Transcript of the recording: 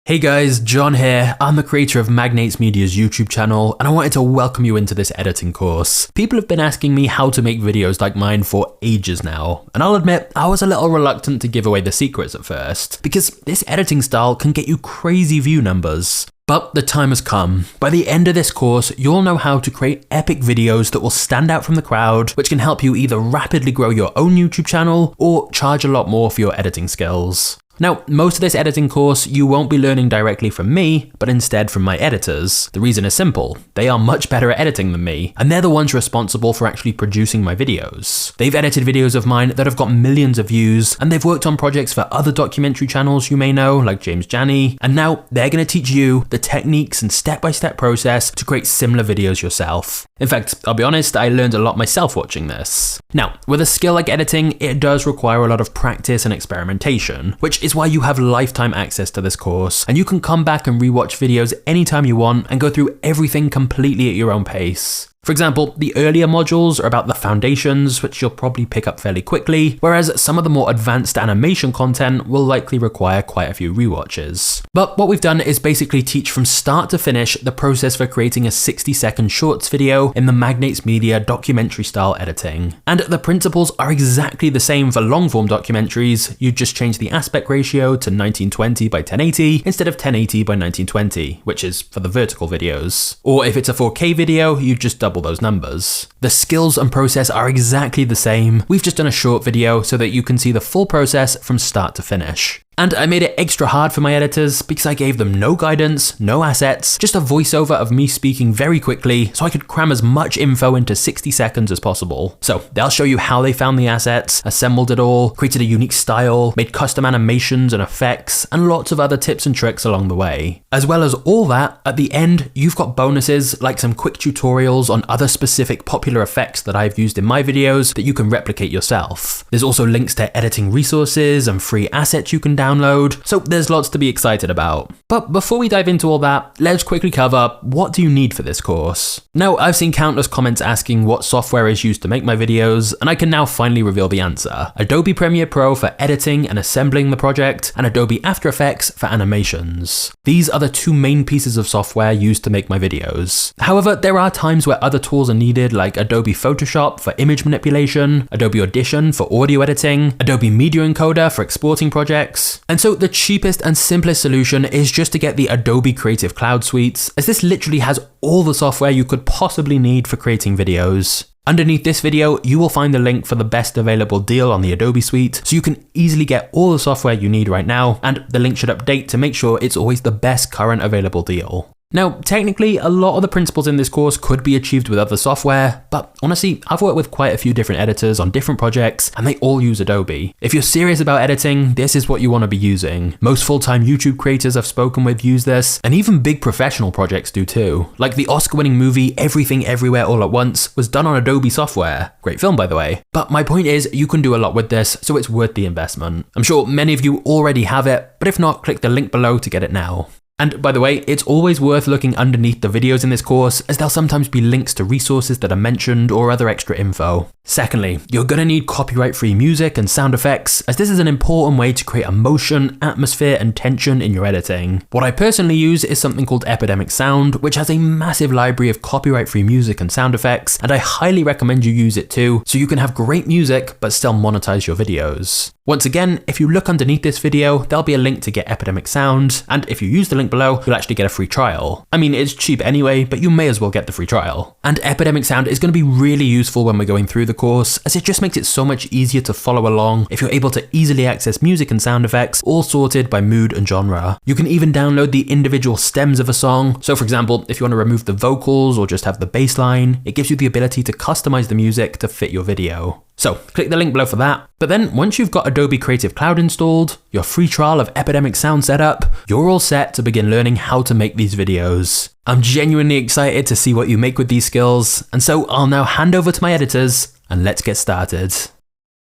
Hey guys, John here. I'm the creator of Magnates Media's YouTube channel, and I wanted to welcome you into this editing course. People have been asking me how to make videos like mine for ages now, and I'll admit I was a little reluctant to give away the secrets at first, because this editing style can get you crazy view numbers. But the time has come. By the end of this course, you'll know how to create epic videos that will stand out from the crowd, which can help you either rapidly grow your own YouTube channel or charge a lot more for your editing skills. Now, most of this editing course you won't be learning directly from me, but instead from my editors. The reason is simple. They are much better at editing than me, and they're the ones responsible for actually producing my videos. They've edited videos of mine that have got millions of views, and they've worked on projects for other documentary channels you may know, like James Jani, and now they're going to teach you the techniques and step-by-step process to create similar videos yourself. In fact, I'll be honest, I learned a lot myself watching this. Now, with a skill like editing, it does require a lot of practice and experimentation, which is why you have lifetime access to this course, and you can come back and rewatch videos anytime you want and go through everything completely at your own pace. For example, the earlier modules are about the foundations, which you'll probably pick up fairly quickly, whereas some of the more advanced animation content will likely require quite a few rewatches. But what we've done is basically teach from start to finish the process for creating a 60-second shorts video in the Magnates Media documentary style editing. And the principles are exactly the same for long-form documentaries. You just change the aspect ratio to 1920 by 1080 instead of 1080 by 1920, which is for the vertical videos. Or if it's a 4K video, you just double those numbers. The skills and process are exactly the same. We've just done a short video so that you can see the full process from start to finish. And I made it extra hard for my editors because I gave them no guidance, no assets, just a voiceover of me speaking very quickly so I could cram as much info into 60 seconds as possible. So they'll show you how they found the assets, assembled it all, created a unique style, made custom animations and effects, and lots of other tips and tricks along the way. As well as all that, at the end, you've got bonuses like some quick tutorials on other specific popular effects that I've used in my videos that you can replicate yourself. There's also links to editing resources and free assets you can download, so there's lots to be excited about. But before we dive into all that, let's quickly cover what do you need for this course. Now, I've seen countless comments asking what software is used to make my videos, and I can now finally reveal the answer. Adobe Premiere Pro for editing and assembling the project, and Adobe After Effects for animations. These are the two main pieces of software used to make my videos. However, there are times where other tools are needed, like Adobe Photoshop for image manipulation, Adobe Audition for audio editing, Adobe Media Encoder for exporting projects. And so the cheapest and simplest solution is just to get the Adobe Creative Cloud suites, as this literally has all the software you could possibly need for creating videos. Underneath this video, you will find the link for the best available deal on the Adobe suite, so you can easily get all the software you need right now, and the link should update to make sure it's always the best current available deal. Now, technically, a lot of the principles in this course could be achieved with other software, but honestly, I've worked with quite a few different editors on different projects, and they all use Adobe. If you're serious about editing, this is what you want to be using. Most full-time YouTube creators I've spoken with use this, and even big professional projects do too. Like the Oscar-winning movie Everything Everywhere All at Once was done on Adobe software. Great film, by the way. But my point is, you can do a lot with this, so it's worth the investment. I'm sure many of you already have it, but if not, click the link below to get it now. And by the way, it's always worth looking underneath the videos in this course, as there'll sometimes be links to resources that are mentioned or other extra info. Secondly, you're gonna need copyright-free music and sound effects, as this is an important way to create emotion, atmosphere, and tension in your editing. What I personally use is something called Epidemic Sound, which has a massive library of copyright-free music and sound effects, and I highly recommend you use it too, so you can have great music but still monetize your videos. Once again, if you look underneath this video, there'll be a link to get Epidemic Sound, and if you use the link below, you'll actually get a free trial. I mean, it's cheap anyway, but you may as well get the free trial. And Epidemic Sound is going to be really useful when we're going through the course, as it just makes it so much easier to follow along if you're able to easily access music and sound effects, all sorted by mood and genre. You can even download the individual stems of a song. So for example, if you want to remove the vocals or just have the bass line, it gives you the ability to customize the music to fit your video. So click the link below for that. But then once you've got Adobe Creative Cloud installed, your free trial of Epidemic Sound set up, you're all set to begin learning how to make these videos. I'm genuinely excited to see what you make with these skills, and so I'll now hand over to my editors and let's get started.